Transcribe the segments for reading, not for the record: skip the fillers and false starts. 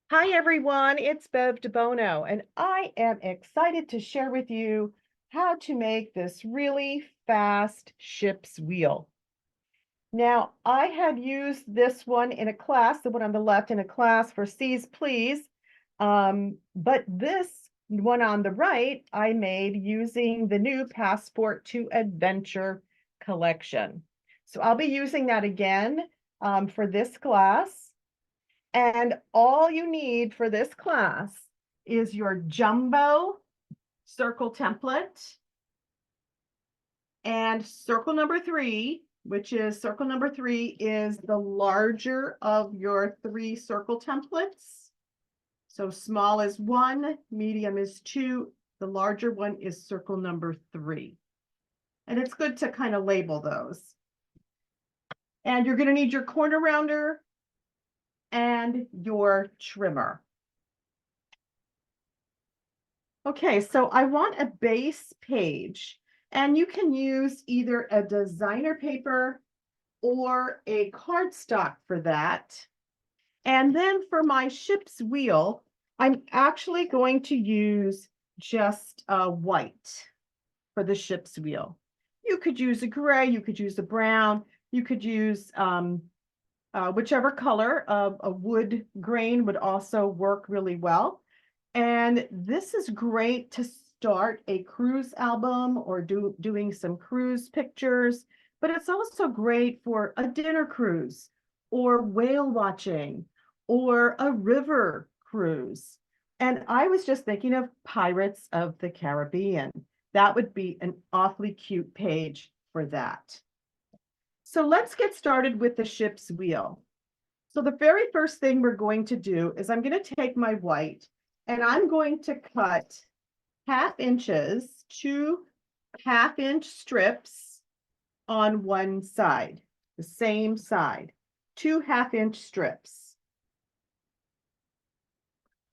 Hi everyone, it's Bev DeBono, and I am excited to share with you how to make this really fast ship's wheel. Now, I have used this one in a class, the one on the left in a class for C's Please, but this one on the right, I made using the new Passport to Adventure collection. So I'll be using that again for this class. And all you need for this class is your jumbo circle template and circle number three, which is circle number three is the larger of your three circle templates. So small is 1, medium is 2, the larger one is circle number 3. And it's good to kind of label those. And you're going to need your corner rounder and your trimmer. Okay, so I want a base page, and you can use either a designer paper or a cardstock for that. And then for my ship's wheel, I'm actually going to use just white for the ship's wheel. You could use a gray, you could use a brown, you could use whichever color. A wood grain would also work really well. And this is great to start a cruise album or doing some cruise pictures, but it's also great for a dinner cruise or whale watching or a river cruise. And I was just thinking of Pirates of the Caribbean. That would be an awfully cute page for that. So let's get started with the ship's wheel. So the very first thing we're going to do is I'm going to take my white and I'm going to cut 1/2 inches, 2 1/2-inch strips on one side, the same side, 2 1/2-inch strips.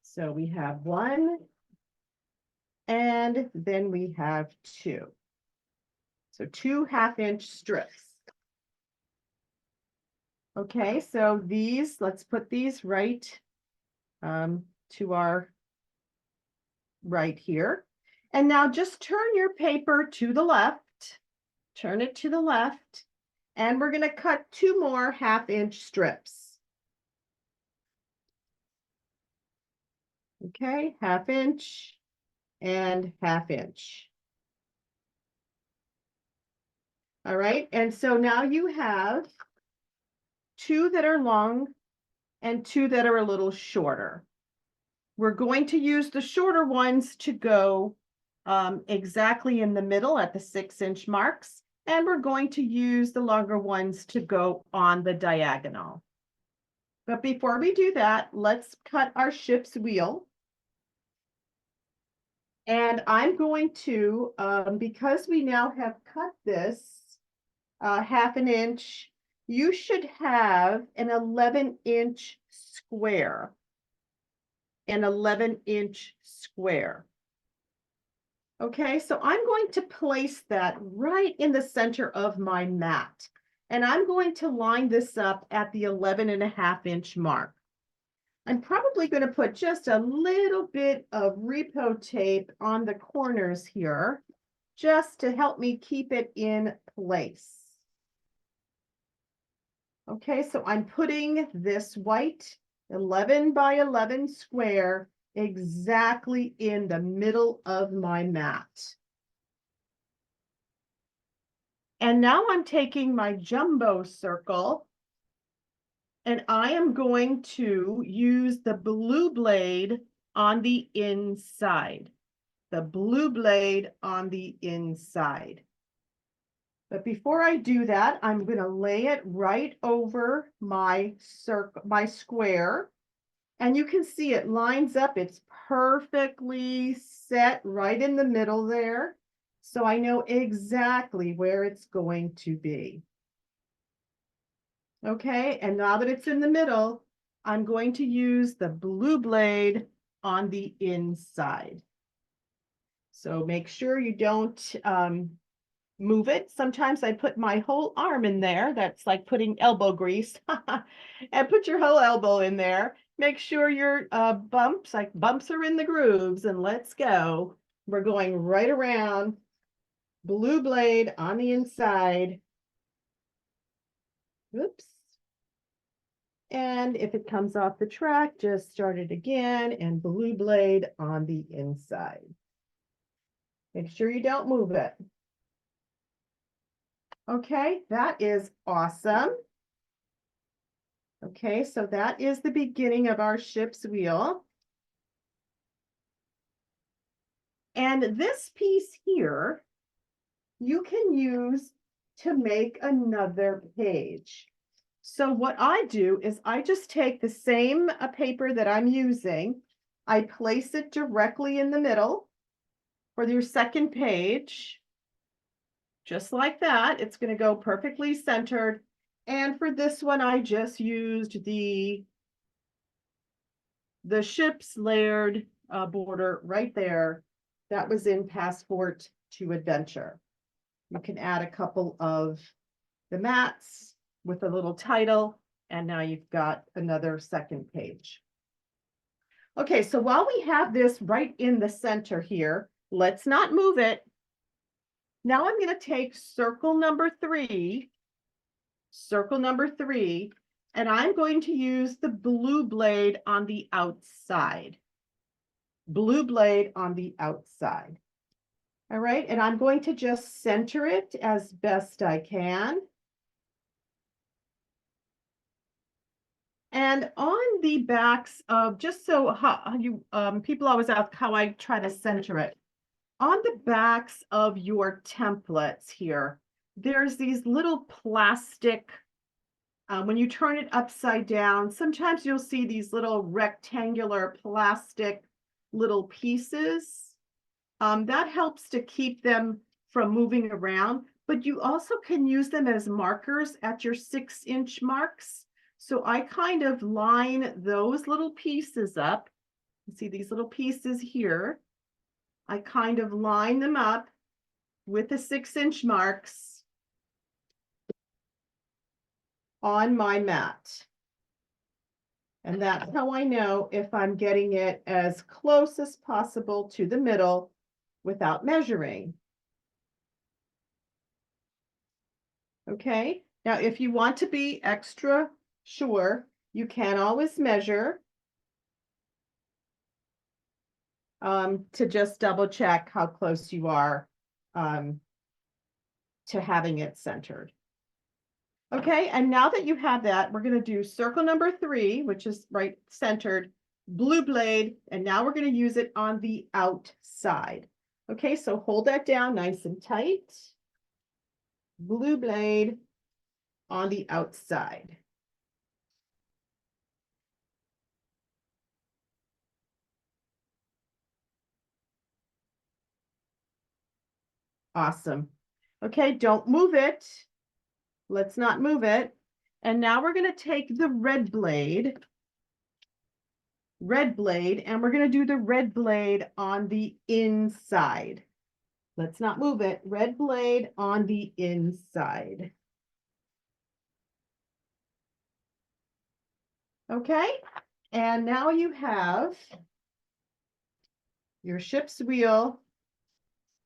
So we have 1 and then we have 2. So 2 1/2-inch strips. Okay, so these, let's put these right to our right here. And now just turn your paper to the left, turn it to the left, and we're going to cut 2 more 1/2-inch strips. Okay, 1/2 inch and 1/2 inch. All right, and so now you have 2 that are long and 2 that are a little shorter. We're going to use the shorter ones to go exactly in the middle at the 6-inch marks, and we're going to use the longer ones to go on the diagonal. But before we do that, let's cut our ship's wheel. And I'm going to, because we now have cut this 1/2 inch, you should have an 11-inch square. An 11-inch square. Okay, so I'm going to place that right in the center of my mat. And I'm going to line this up at the 11.5-inch mark. I'm probably going to put just a little bit of repo tape on the corners here, just to help me keep it in place. Okay, so I'm putting this white 11 by 11 square exactly in the middle of my mat. And now I'm taking my jumbo circle and I am going to use the blue blade on the inside. The blue blade on the inside. But before I do that, I'm going to lay it right over my circle, my square. And you can see it lines up. It's perfectly set right in the middle there. So I know exactly where it's going to be. Okay, and now that it's in the middle, I'm going to use the blue blade on the inside. So make sure you don't move it. Sometimes I put my whole arm in there. That's like putting elbow grease. And put your whole elbow in there. Make sure your bumps are in the grooves, and let's go. We're going right around, blue blade on the inside. Oops. And if it comes off the track, just start it again and blue blade on the inside. Make sure you don't move it. Okay, that is awesome. Okay, so that is the beginning of our ship's wheel. And this piece here, you can use to make another page. So what I do is I just take the same paper that I'm using, I place it directly in the middle for your second page, just like that. It's going to go perfectly centered. And for this one, I just used the ship's layered border right there. That was in Passport to Adventure. You can add a couple of the mats with a little title, and now you've got another second page. Okay, so while we have this right in the center here, let's not move it. Now I'm going to take circle number 3, and I'm going to use the blue blade on the outside. Blue blade on the outside. All right, and I'm going to just center it as best I can. And on the backs of, just so how you people always ask how I try to center it. On the backs of your templates here, there's these little plastic, when you turn it upside down, sometimes you'll see these little rectangular plastic little pieces. That helps to keep them from moving around, but you also can use them as markers at your 6-inch marks. So I kind of line those little pieces up. You see these little pieces here. I kind of line them up with the 6-inch marks on my mat. And that's how I know if I'm getting it as close as possible to the middle without measuring. Okay, now if you want to be extra sure, you can always measure to just double check how close you are to having it centered. Okay, and now that you have that, we're going to do circle number 3, which is right centered, blue blade, and now we're going to use it on the outside. Okay, so hold that down nice and tight. Blue blade on the outside. Awesome. Okay, don't move it. Let's not move it. And now we're going to take the red blade, and we're going to do the red blade on the inside. Let's not move it. Red blade on the inside. Okay, and now you have your ship's wheel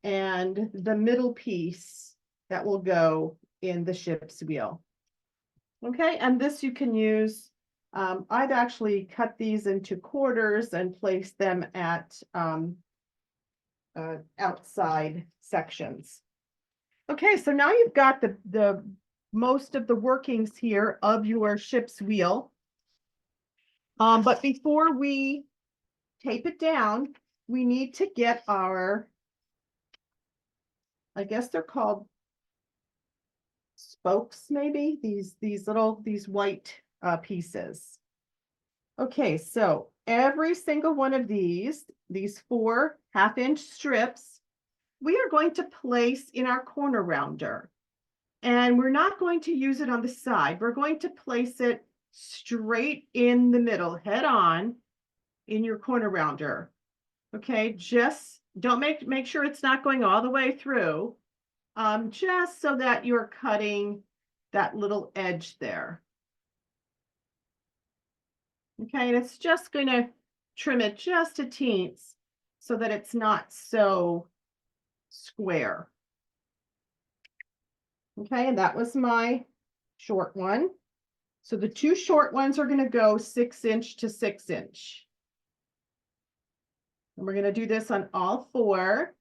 and the middle piece that will go in the ship's wheel. Okay, and this you can use. I've actually cut these into quarters and placed them at outside sections. Okay, so now you've got the most of the workings here of your ship's wheel. But before we tape it down, we need to get our, I guess they're called spokes, maybe, these white pieces. Okay, so every single one of these 4 half-inch strips, we are going to place in our corner rounder. And we're not going to use it on the side. We're going to place it straight in the middle, head on, in your corner rounder. Okay, just don't make sure it's not going all the way through, just so that you're cutting that little edge there. Okay, and it's just going to trim it just a teens so that it's not so square. Okay, and that was my short one. So the two short ones are going to go 6" to 6". And we're going to do this on all four.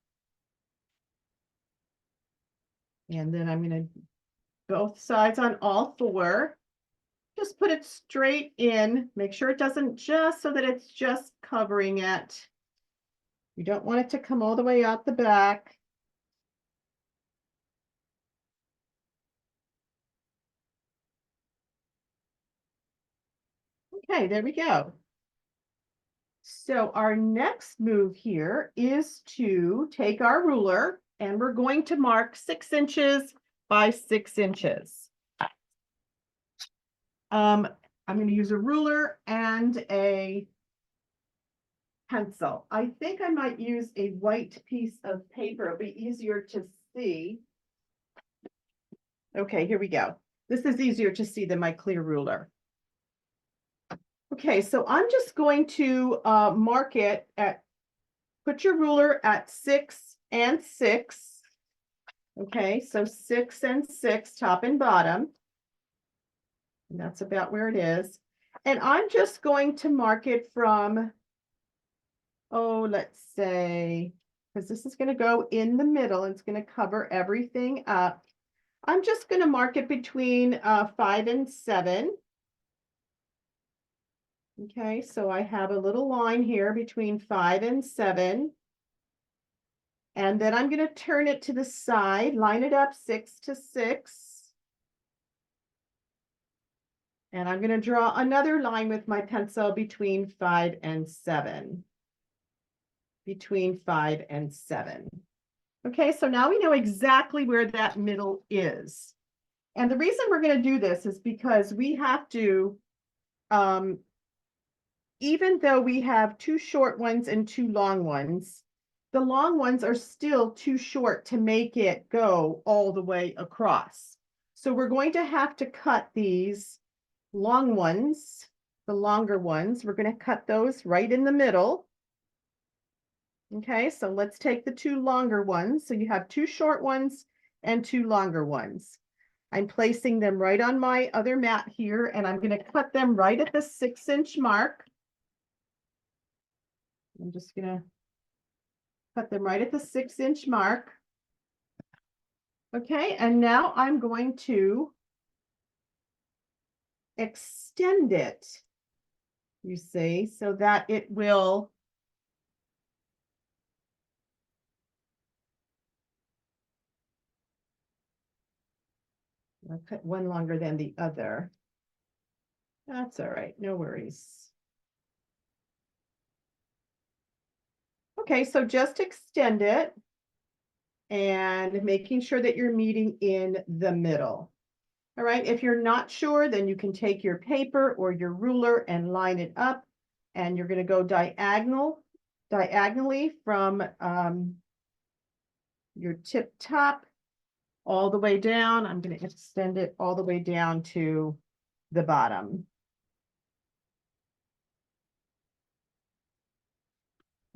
And then I'm going to both sides on all four. Just put it straight in. Make sure it doesn't, just so that it's just covering it. You don't want it to come all the way out the back. Okay, there we go. So our next move here is to take our ruler and we're going to mark 6" by 6". I'm going to use a ruler and a pencil. I think I might use a white piece of paper. It'll be easier to see. Okay, here we go. This is easier to see than my clear ruler. Okay, so I'm just going to mark it at, put your ruler at 6 and 6. Okay, so 6 and 6, top and bottom. And that's about where it is. And I'm just going to mark it from, oh, let's say, because this is going to go in the middle, it's going to cover everything up. I'm just going to mark it between 5 and 7. Okay, so I have a little line here between 5 and 7. And then I'm going to turn it to the side, line it up 6 to 6. And I'm going to draw another line with my pencil between 5 and 7. Between 5 and 7. Okay, so now we know exactly where that middle is. And the reason we're going to do this is because we have to, even though we have two short ones and two long ones, the long ones are still too short to make it go all the way across. So we're going to have to cut these long ones, the longer ones, we're going to cut those right in the middle. Okay, so let's take the two longer ones. So you have two short ones and two longer ones. I'm placing them right on my other mat here, and I'm going to cut them right at the 6" mark. I'm just going to cut them right at the 6" mark. Okay, and now I'm going to extend it, you see, so that it will I'll cut one longer than the other. That's all right, no worries. Okay, so just extend it and making sure that you're meeting in the middle. All right, if you're not sure, then you can take your paper or your ruler and line it up, and you're going to go diagonally from your tip top all the way down. I'm going to extend it all the way down to the bottom.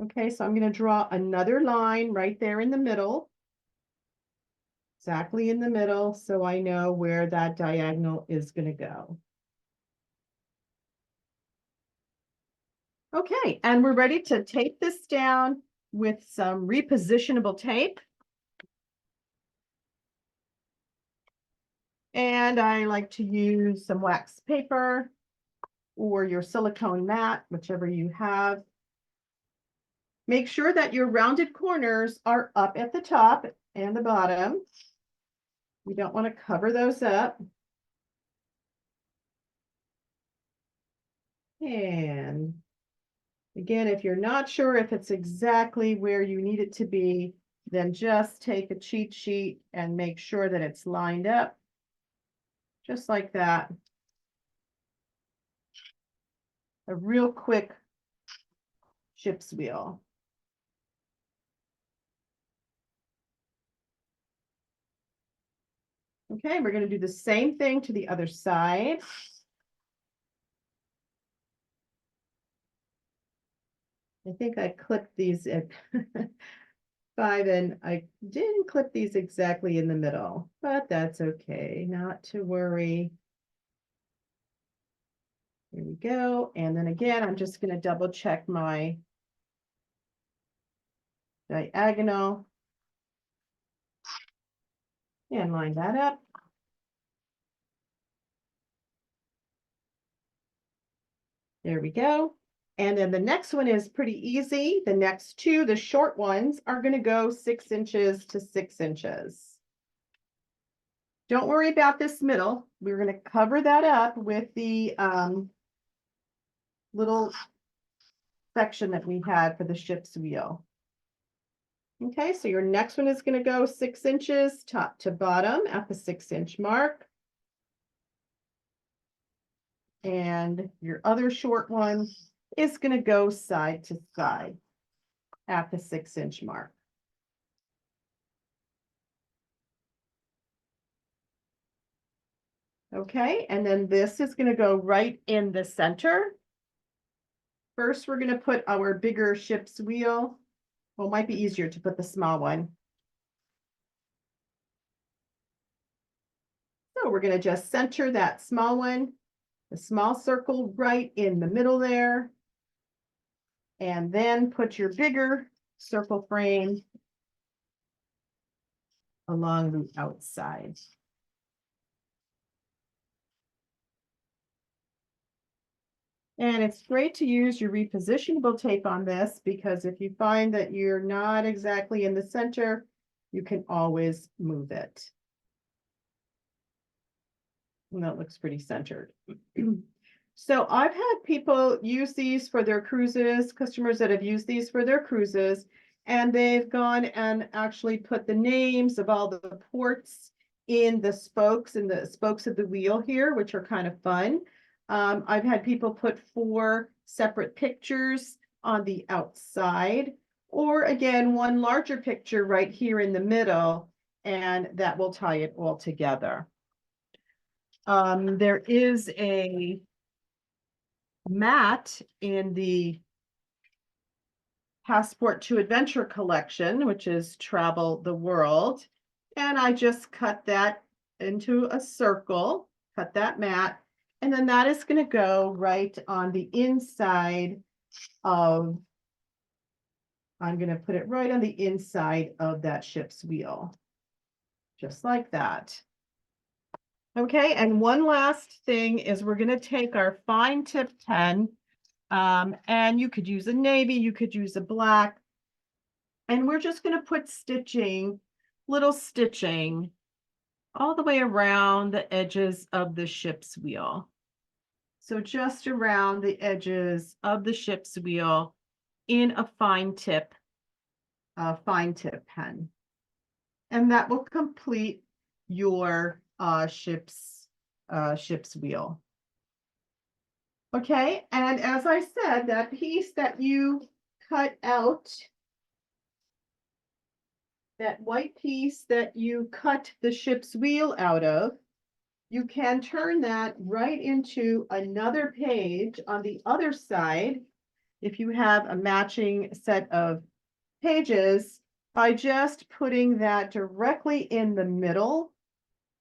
Okay, so I'm going to draw another line right there in the middle. Exactly in the middle, so I know where that diagonal is going to go. Okay, and we're ready to tape this down with some repositionable tape. And I like to use some wax paper or your silicone mat, whichever you have. Make sure that your rounded corners are up at the top and the bottom. You don't want to cover those up. And again, if you're not sure if it's exactly where you need it to be, then just take a cheat sheet and make sure that it's lined up, just like that. A real quick ship's wheel. Okay, we're going to do the same thing to the other side. I think I clipped these at 5 and I didn't clip these exactly in the middle, but that's okay, not to worry. Here we go. And then again, I'm just going to double check my diagonal and line that up. There we go. And then the next one is pretty easy. The next two, the short ones, are going to go 6 inches to 6 inches. Don't worry about this middle. We're going to cover that up with the little section that we had for the ship's wheel. Okay, so your next one is going to go 6 inches top to bottom at the 6-inch mark. And your other short one is going to go side to side at the 6-inch mark. Okay, and then this is going to go right in the center. First, we're going to put our bigger ship's wheel. Well, it might be easier to put the small one. So we're going to just center that small one, the small circle right in the middle there. And then put your bigger circle frame along the outside. And it's great to use your repositionable tape on this because if you find that you're not exactly in the center, you can always move it. And that looks pretty centered. So I've had people use these for their cruises, customers that have used these for their cruises, and they've gone and actually put the names of all the ports in the spokes of the wheel here, which are kind of fun. I've had people put 4 separate pictures on the outside, or again, one larger picture right here in the middle, and that will tie it all together. There is a mat in the Passport to Adventure collection, which is Travel the World. And I just cut that into a circle, cut that mat, and then that is going to go right on the inside of, I'm going to put it right on the inside of that ship's wheel, just like that. Okay, and one last thing is we're going to take our fine tip pen, and you could use a navy, you could use a black, and we're just going to put stitching, little stitching all the way around the edges of the ship's wheel. So just around the edges of the ship's wheel in a fine tip pen. And that will complete your ship's wheel. Okay, and as I said, that piece that you cut out, that white piece that you cut the ship's wheel out of, you can turn that right into another page on the other side if you have a matching set of pages by just putting that directly in the middle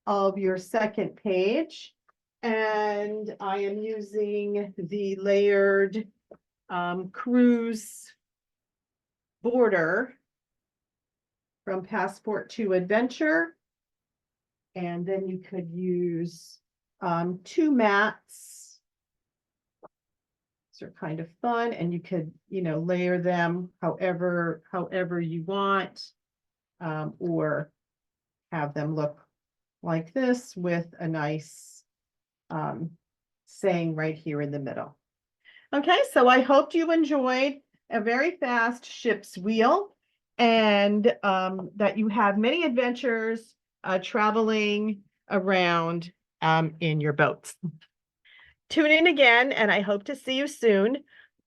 of your second page. And I am using the layered cruise border from Passport to Adventure. And then you could use 2 mats. These are kind of fun, and you could, layer them however you want, or have them look like this with a nice saying right here in the middle. Okay, so I hope you enjoyed a very fast ship's wheel, and that you have many adventures traveling around in your boats. Tune in again, and I hope to see you soon.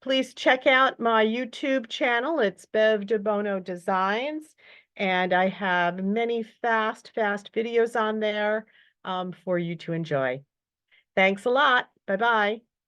Please check out my YouTube channel. It's Bev DeBono Designs, and I have many fast videos on there for you to enjoy. Thanks a lot. Bye-bye.